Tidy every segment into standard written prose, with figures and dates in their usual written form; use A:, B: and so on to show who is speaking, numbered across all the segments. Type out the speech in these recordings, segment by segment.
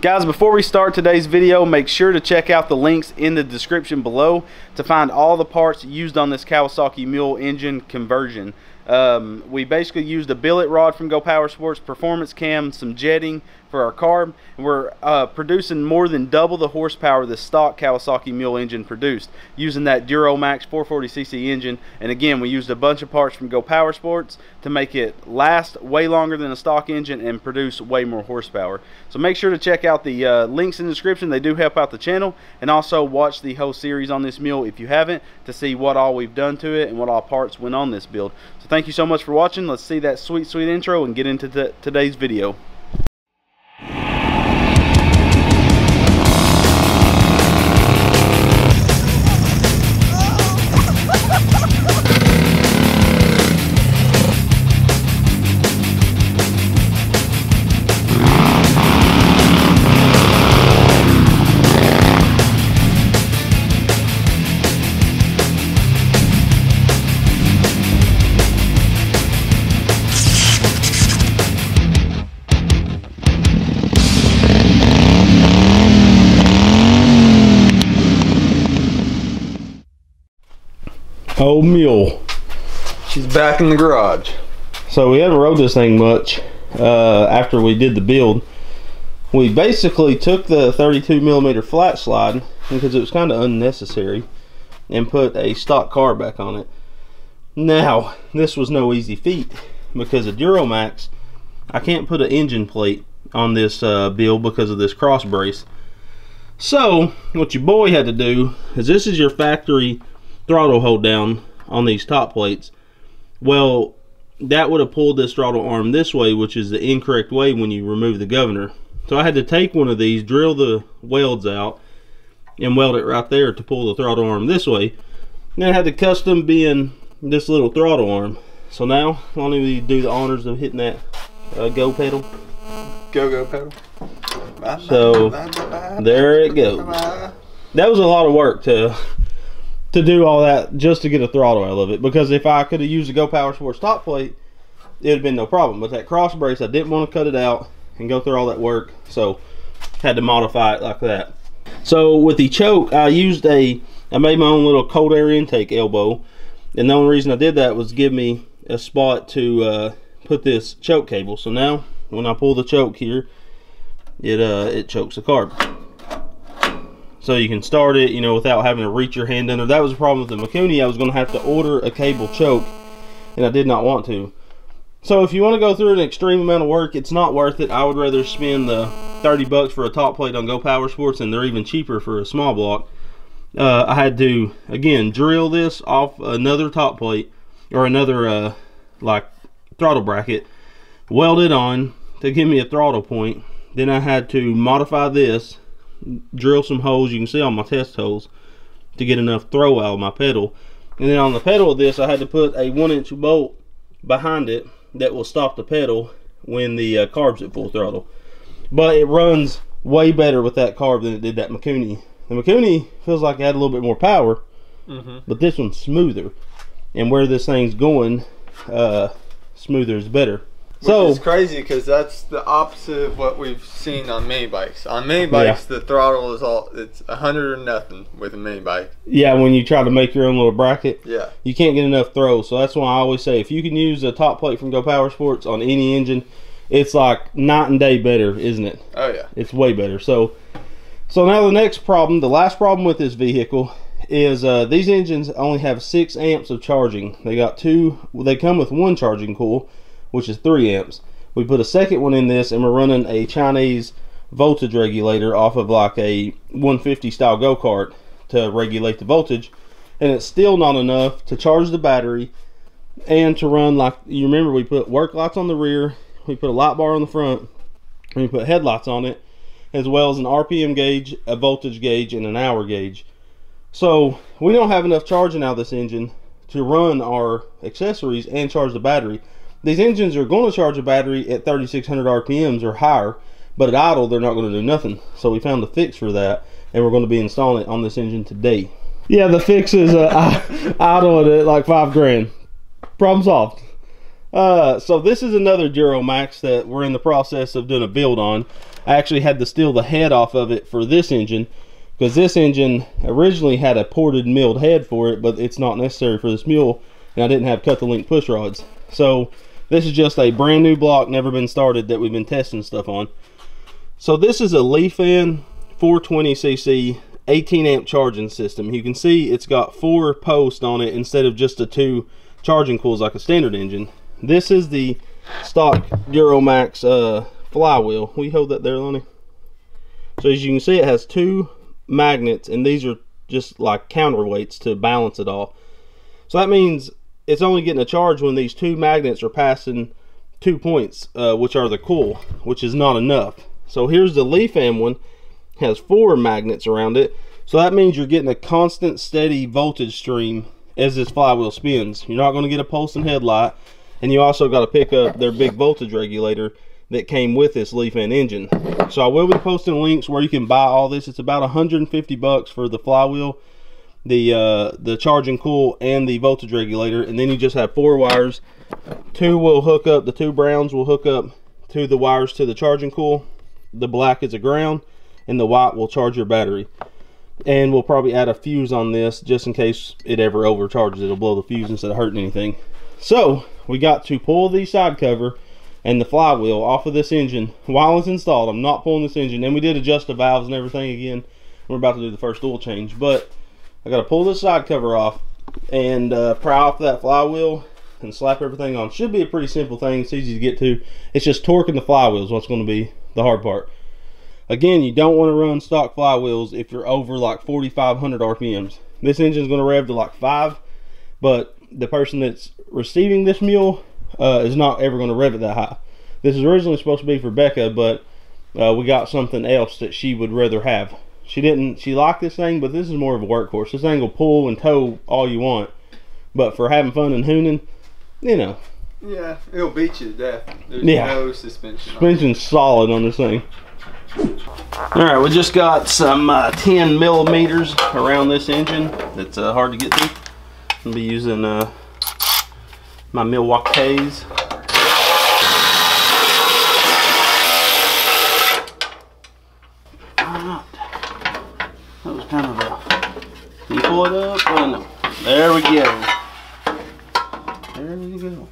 A: Guys, before we start today's video, make sure to check out the links in the description below to find all the parts used on this Kawasaki Mule engine conversion. We basically used a billet rod from Go Power Sports, performance cam, some jetting for our carb, and we're producing more than double the horsepower the stock Kawasaki Mule engine produced using that Duromax 440cc engine. And again, we used a bunch of parts from Go Power Sports to make it last way longer than a stock engine and produce way more horsepower. So make sure to check out the links in the description. They do help out the channel, and also watch the whole series on this mule if you haven't, to see what all we've done to it and what all parts went on this build. So thank you so much for watching. Let's see that sweet intro and get into today's video. Old mule.
B: She's back in the garage.
A: So we haven't rode this thing much after we did the build. We basically took the 32mm flat slide because it was kind of unnecessary and put a stock car back on it. Now, this was no easy feat because of Duromax. I can't put an engine plate on this build because of this cross brace. So what your boy had to do is, this is your factory throttle hold down on these top plates. Well, that would have pulled this throttle arm this way, which is the incorrect way when you remove the governor. So I had to take one of these, drill the welds out, and weld it right there to pull the throttle arm this way. Then I had to custom bend this little throttle arm. So now I don't even do the honors of hitting that go pedal.
B: Go pedal.
A: So there it goes. That was a lot of work to do all that just to get a throttle out of it, because if I could have used a Go Power Sports top plate, it would have been no problem. But that cross brace, I didn't want to cut it out and go through all that work, so had to modify it like that. So with the choke, I made my own little cold air intake elbow, and the only reason I did that was give me a spot to put this choke cable. So now when I pull the choke here, it chokes the carb. So you can start it, you know, without having to reach your hand under. That was the problem with the Mikuni. I was going to have to order a cable choke, and I did not want to. So if you want to go through an extreme amount of work, it's not worth it. I would rather spend the 30 bucks for a top plate on Go Power Sports, and they're even cheaper for a small block. I had to, again, drill this off another top plate, or another like throttle bracket, weld it on to give me a throttle point. Then I had to modify this, drill some holes, you can see on my test holes, to get enough throw out of my pedal. And then on the pedal of this, I had to put a 1-inch bolt behind it that will stop the pedal when the carb's at full throttle. But it runs way better with that carb than it did that Mikuni. The Mikuni feels like it had a little bit more power, but this one's smoother. And where this thing's going, smoother is better.
B: Which is crazy, because that's the opposite of what we've seen on mini bikes. On mini bikes, the throttle is it's 100 or nothing with a mini bike.
A: Yeah, when you try to make your own little bracket,
B: yeah, you
A: can't get enough throw. So that's why I always say, if you can use a top plate from Go Power Sports on any engine, it's like night and day better, isn't it?
B: Oh yeah, it's
A: way better. So now the next problem, the last problem with this vehicle is these engines only have 6 amps of charging. They come with one charging coil, which is 3 amps. We put a second one in this, and we're running a Chinese voltage regulator off of like a 150 style go-kart to regulate the voltage, and it's still not enough to charge the battery and to run. Like, you remember, we put work lights on the rear, we put a light bar on the front, and we put headlights on it, as well as an RPM gauge, a voltage gauge, and an hour gauge. So we don't have enough charging out of this engine to run our accessories and charge the battery. These engines are going to charge a battery at 3,600 RPMs or higher, but at idle they're not going to do nothing. So we found a fix for that, and we're going to be installing it on this engine today. Yeah, the fix is idle at like $5 grand. Problem solved. So this is another Duromax that we're in the process of doing a build on. I actually had to steal the head off of it for this engine, because this engine originally had a ported milled head for it, but it's not necessary for this mule, and I didn't have cut the link push rods. So this is just a brand new block, never been started, that we've been testing stuff on. So this is a leaf-in 420cc 18 amp charging system. You can see it's got 4 posts on it instead of just the 2 charging coils like a standard engine. This is the stock Duromax flywheel. Will you hold that there, Lonnie? So as you can see, it has 2 magnets, and these are just like counterweights to balance it all. So that means it's only getting a charge when these 2 magnets are passing 2 points, which are the coil, which is not enough. So here's the leaf-in one, has 4 magnets around it. So that means you're getting a constant steady voltage stream as this flywheel spins. You're not going to get a pulsing headlight, and you also got to pick up their big voltage regulator that came with this leaf-in engine. So I will be posting links where you can buy all this. It's about 150 bucks for the flywheel, the charging coil, and the voltage regulator. And then you just have 4 wires. 2 will hook up, the 2 browns will hook up to the wires to the charging coil. The black is a ground, and the white will charge your battery. And we'll probably add a fuse on this just in case it ever overcharges. It'll blow the fuse instead of hurting anything. So we got to pull the side cover and the flywheel off of this engine while it's installed. I'm not pulling this engine, and we did adjust the valves and everything again. We're about to do the first oil change, but I got to pull this side cover off and pry off that flywheel and slap everything on. Should be a pretty simple thing. It's easy to get to. It's just torquing the flywheels what's going to be the hard part. Again, you don't want to run stock flywheels if you're over like 4,500 RPMs. This engine is going to rev to like 5, but the person that's receiving this mule is not ever going to rev it that high. This is originally supposed to be for Becca, but we got something else that she would rather have. She liked this thing, but this is more of a workhorse. This thing will pull and tow all you want, but for having fun and hooning, you know.
B: Yeah, it'll beat you to death. There's no suspension.
A: Suspension's solid on this thing. Alright, we just got some 10 millimeters around this engine that's hard to get to. I'm going to be using my Milwaukee's. Alright. That was kind of a... Can you pull it up? Oh no. There we go. There we go.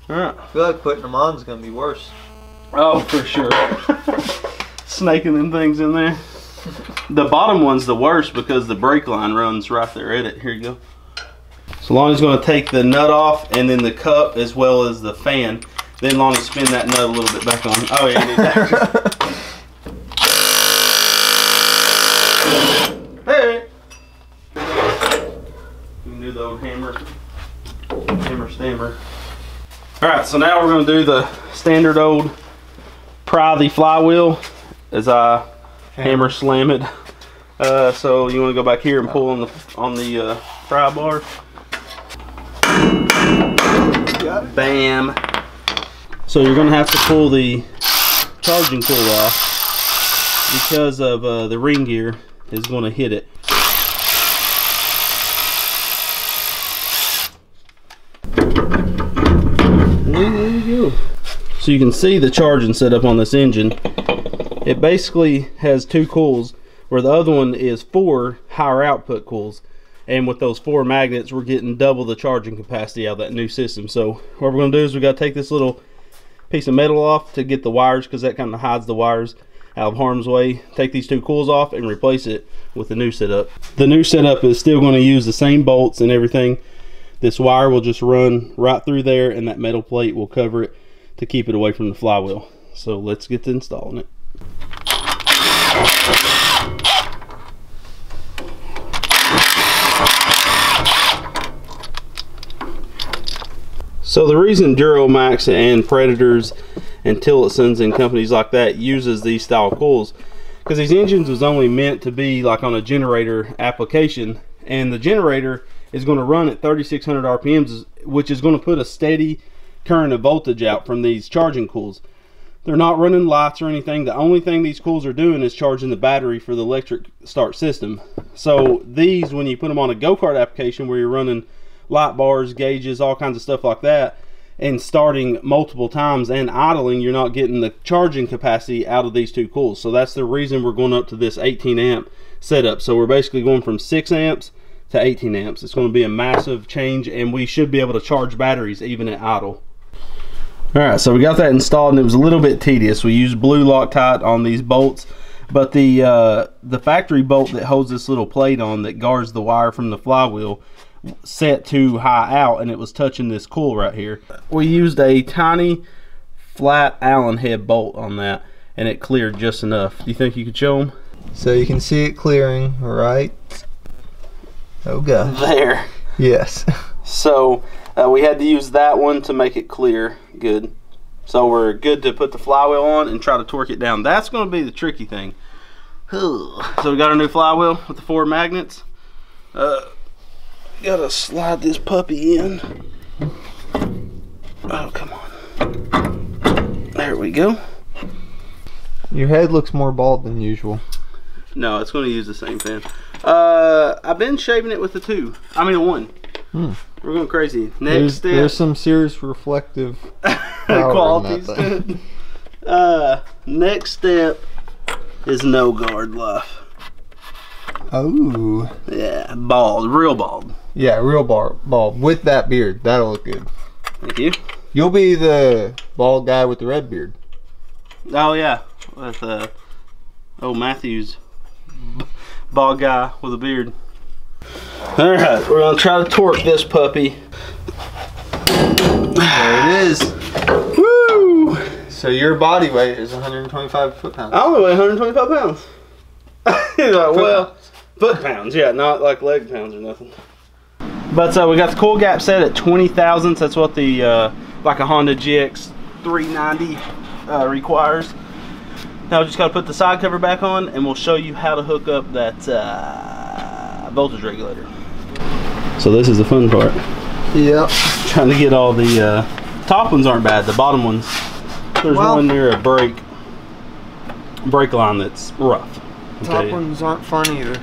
A: Alright.
B: I feel like putting them on is going to be worse.
A: Oh, for sure. Snaking them things in there. The bottom one's the worst because the brake line runs right there at it. Here you go. So Lonnie's going to take the nut off, and then the cup as well as the fan. Then Lonnie spin that nut a little bit back on. Oh yeah, you need that. Hey! You can do the old hammer stammer. Alright, so now we're going to do the standard old pry the flywheel as I hammer slam it. So you want to go back here and pull on the pry bar. Bam. So you're going to have to pull the charging coil off because of the ring gear is going to hit it. There you go. So you can see the charging setup on this engine. It basically has 2 coils, where the other one is 4 higher output coils. And with those 4 magnets, we're getting double the charging capacity out of that new system. So what we're going to do is we got to take this little piece of metal off to get the wires, because that kind of hides the wires out of harm's way. Take these 2 coils off and replace it with the new setup. The new setup is still going to use the same bolts and everything. This wire will just run right through there, and that metal plate will cover it to keep it away from the flywheel. So let's get to installing it. So the reason Duromax and Predators and Tillotsons and companies like that uses these style coils, because these engines was only meant to be like on a generator application, and the generator is going to run at 3,600 RPMs, which is going to put a steady current of voltage out from these charging coils. They're not running lights or anything. The only thing these coils are doing is charging the battery for the electric start system. So these, when you put them on a go-kart application where you're running light bars, gauges, all kinds of stuff like that, and starting multiple times and idling, you're not getting the charging capacity out of these two coils. So that's the reason we're going up to this 18 amp setup. So we're basically going from 6 amps to 18 amps. It's going to be a massive change, and we should be able to charge batteries even at idle. Alright, so we got that installed, and it was a little bit tedious. We used blue Loctite on these bolts, but the factory bolt that holds this little plate on that guards the wire from the flywheel set too high out, and it was touching this coil right here. We used a tiny flat Allen head bolt on that, and it cleared just enough. Do you think you could show them?
B: So you can see it clearing right. Oh god.
A: There.
B: Yes.
A: So we had to use that one to make it clear good. So we're good to put the flywheel on and try to torque it down. That's going to be the tricky thing. So we got our new flywheel with the 4 magnets. Gotta slide this puppy in. Oh, come on. There we go.
B: Your head looks more bald than usual.
A: No, it's going to use the same fan. I've been shaving it with the 2. I mean, a 1. We're going crazy. Next step.
B: There's some serious reflective
A: qualities to it. Next step is no guard life.
B: Oh.
A: Yeah, bald, real bald.
B: Yeah, real bald. With that beard, that'll look good.
A: Thank you.
B: You'll be the bald guy with the red beard.
A: Oh yeah, with Matthew's bald guy with a beard. All right, we're gonna try to torque this puppy.
B: There it is.
A: Woo!
B: So your body weight is 125 foot-pounds.
A: I only weigh 125 pounds. He's like, well, foot pounds, yeah, not like leg pounds or nothing. But we got the coil gap set at 20 thousandths. That's what the like a Honda GX 390 requires. Now we just got to put the side cover back on, and we'll show you how to hook up that voltage regulator. So this is the fun part.
B: Yep.
A: Trying to get all the top ones aren't bad. The bottom ones, there's one near a brake line that's rough.
B: Top ones aren't fun either.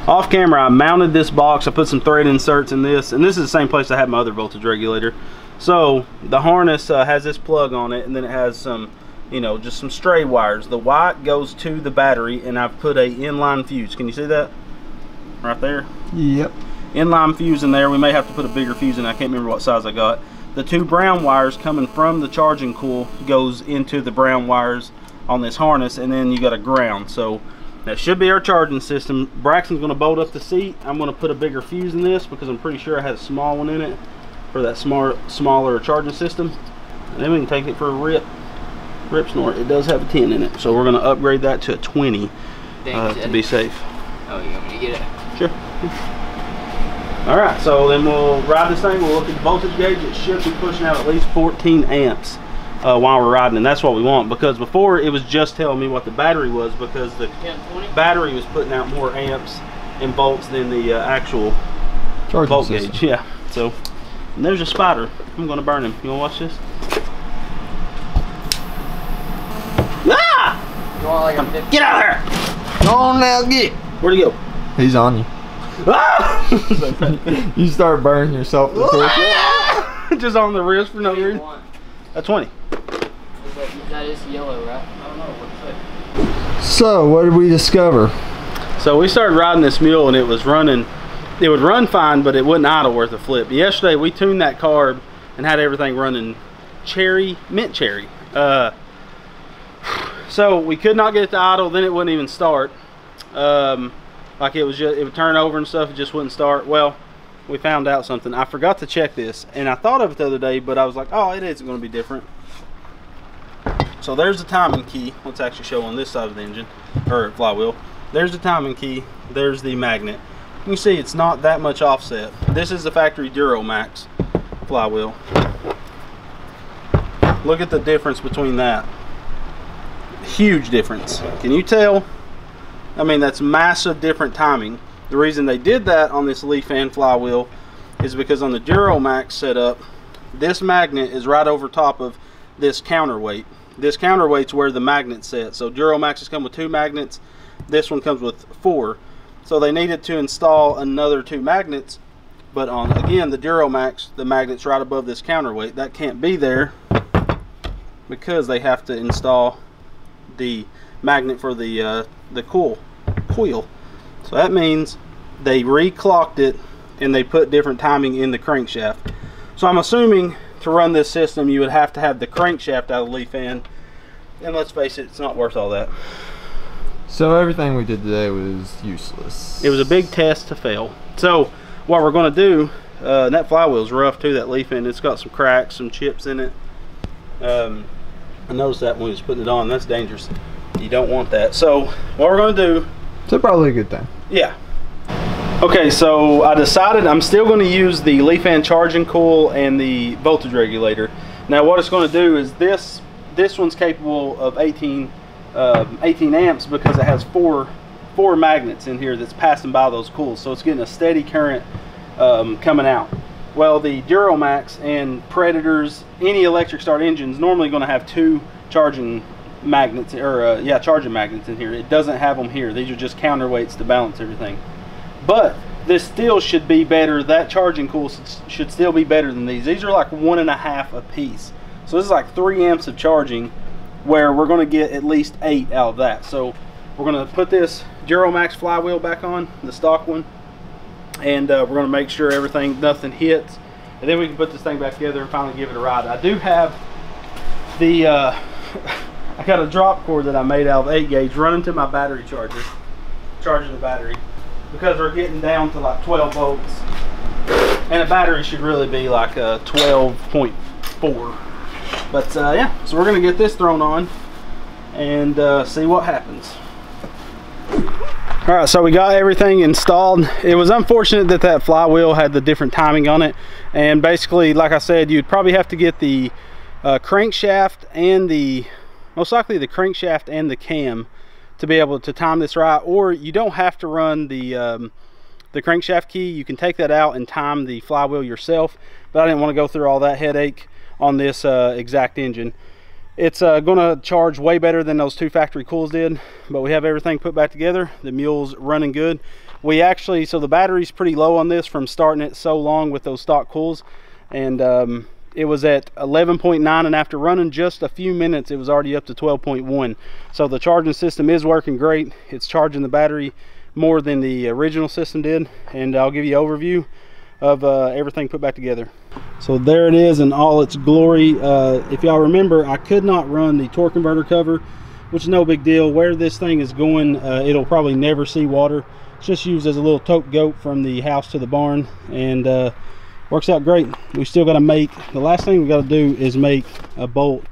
A: Off camera, I mounted this box. I put some thread inserts in this, and this is the same place I had my other voltage regulator. So the harness has this plug on it, and then it has some, you know, just some stray wires. The white goes to the battery, and I've put a inline fuse. Can you see that? Right there?
B: Yep.
A: Inline fuse in there. We may have to put a bigger fuse in. I can't remember what size I got. The 2 brown wires coming from the charging coil goes into the brown wires on this harness, and then you got a ground. So that should be our charging system. Braxton's going to bolt up the seat. I'm going to put a bigger fuse in this because I'm pretty sure I had a small one in it for that smaller charging system. And then we can take it for a rip snort. It does have a 10 in it, so we're going to upgrade that to a 20 to be safe.
C: Oh, you want me to get it?
A: Sure. Alright, so then we'll ride this thing. We'll look at the voltage gauge. It should be pushing out at least 14 amps while we're riding, and that's what we want, because before it was just telling me what the battery was, because the battery was putting out more amps and volts than the actual volt gauge. Yeah. So, and there's a spider. I'm going to burn him. You want to watch this? Ah!
C: You want like a 50?
A: Get out of there!
B: Go on now, get.
A: Where'd he go?
B: He's on you.
A: Ah!
B: You start burning yourself.
A: Just on the wrist for no reason. A 20.
C: That is yellow, right?
A: I don't know what to say.
B: So, what did we discover?
A: So we started riding this mule, and it was running. It would run fine, but it wouldn't idle worth a flip. Yesterday we tuned that carb and had everything running mint cherry. So we could not get it to idle. Then it wouldn't even start. Like it would turn over and stuff. It just wouldn't start. Well, we found out something. I forgot to check this, and I thought of it the other day, but I was like, oh, it isn't going to be different. So there's the timing key. Let's actually show on this side of the engine, or flywheel. There's the timing key. There's the magnet. You can see it's not that much offset. This is the factory Duromax flywheel. Look at the difference between that. Huge difference. Can you tell? I mean, that's massive different timing. The reason they did that on this leaf and flywheel is because on the Duromax setup, this magnet is right over top of this counterweight. This counterweight's where the magnet's set. So Duromaxes come with 2 magnets. This one comes with 4. So they needed to install another 2 magnets But on, again, the Duromax, the magnet's right above this counterweight. That can't be there because they have to install the magnet for the coil. So that means they reclocked it and they put different timing in the crankshaft. So I'm assuming to run this system you would have to have the crankshaft out of the leaf end, and let's face it, it's not worth all that.
B: So everything we did today was useless.
A: It was a big test to fail. So what we're going to do, that flywheel's rough too, that leaf end. It's got some cracks, some chips in it. I noticed that when we was putting it on. That's dangerous. You don't want that. So what we're going to do...
B: So probably a good thing. Yeah.
A: Okay, so I decided I'm still going to use the leaf end charging coil and the voltage regulator. Now what it's going to do is this one's capable of 18 amps because it has four magnets in here that's passing by those coils, so it's getting a steady current coming out. Well, the Duromax and Predators, any electric start engine is normally going to have two charging magnets, or charging magnets in here. It doesn't have them here. These are just counterweights to balance everything. But this still should be better. That charging coil should still be better than these. These are like 1.5 a piece. So this is like 3 amps of charging, where we're going to get at least 8 out of that. So we're going to put this Duromax flywheel back on, the stock one, and we're going to make sure nothing hits, and then we can put this thing back together and finally give it a ride. I do have the I got a drop cord that I made out of 8 gauge running to my battery charger, charging the battery, because we're getting down to like 12 volts, and a battery should really be like a 12.4. But yeah, so we're gonna get this thrown on and see what happens. All right, so we got everything installed. It was unfortunate that that flywheel had the different timing on it, and basically, like I said, you'd probably have to get the crankshaft and most likely the crankshaft and the cam to be able to time this right. Or you don't have to run the crankshaft key. You can take that out and time the flywheel yourself, but I didn't want to go through all that headache on this exact engine. It's gonna charge way better than those 2 factory coils did, but we have everything put back together. The mule's running good. We actually, so the battery's pretty low on this from starting it so long with those stock coils, and it was at 11.9, and after running just a few minutes it was already up to 12.1. So the charging system is working great. It's charging the battery more than the original system did, and I'll give you an overview of everything put back together. So there it is in all its glory. If y'all remember, I could not run the torque converter cover, which is no big deal. Where this thing is going, it'll probably never see water. It's just used as a little tote goat from the house to the barn, and works out great. We still got to make, the last thing we got to do is make a bolt.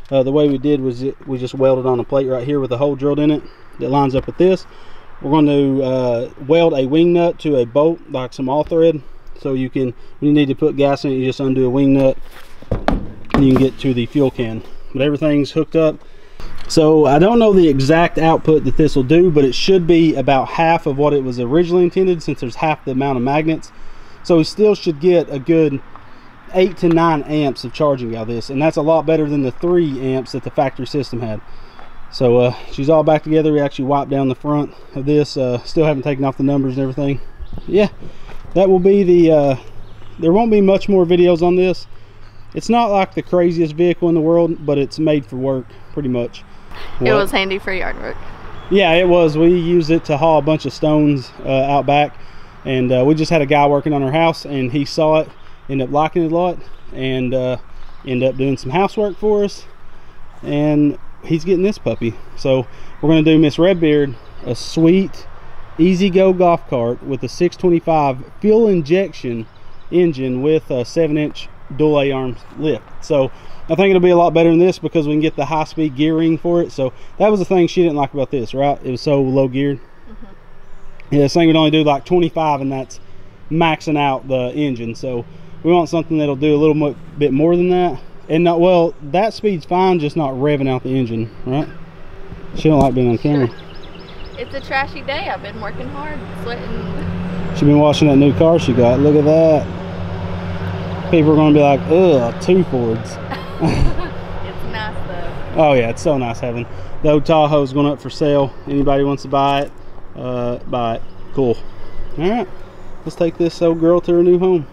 A: The way we did was we just welded on a plate right here with a hole drilled in it that lines up with this. We're going to weld a wing nut to a bolt, like some all thread. So you can, when you need to put gas in it, you just undo a wing nut and you can get to the fuel can. But everything's hooked up. So I don't know the exact output that this will do, but it should be about half of what it was originally intended, since there's half the amount of magnets. So we still should get a good 8 to 9 amps of charging out of this, and that's a lot better than the 3 amps that the factory system had. So she's all back together. We actually wiped down the front of this. Still haven't taken off the numbers and everything. Yeah, that will be the there won't be much more videos on this. It's not like the craziest vehicle in the world, but it's made for work pretty much.
D: It was handy for yard work.
A: Yeah, it was. We used it to haul a bunch of stones out back, and we just had a guy working on our house, and he saw it, ended up liking it a lot, and ended up doing some housework for us, and he's getting this puppy. So we're going to do Miss Redbeard a sweet easy go golf cart with a 625 fuel injection engine with a 7-inch dual A-arm lift. So I think it'll be a lot better than this because we can get the high-speed gearing for it. So that was the thing she didn't like about this, right? It was so low geared. Yeah, this thing would only do like 25, and that's maxing out the engine. So we want something that'll do a little bit more than that. And not, well, that speed's fine, just not revving out the engine, right? She don't like being on camera.
D: Sure. It's a trashy day. I've been working hard, sweating.
A: She's been washing that new car she got. Look at that. People are going to be like, ugh, 2 Fords.
D: It's nice though.
A: Oh yeah, it's so nice having the old Tahoe's going up for sale. Anybody wants to buy it, buy it. Cool. All right, Let's take this old girl to her new home.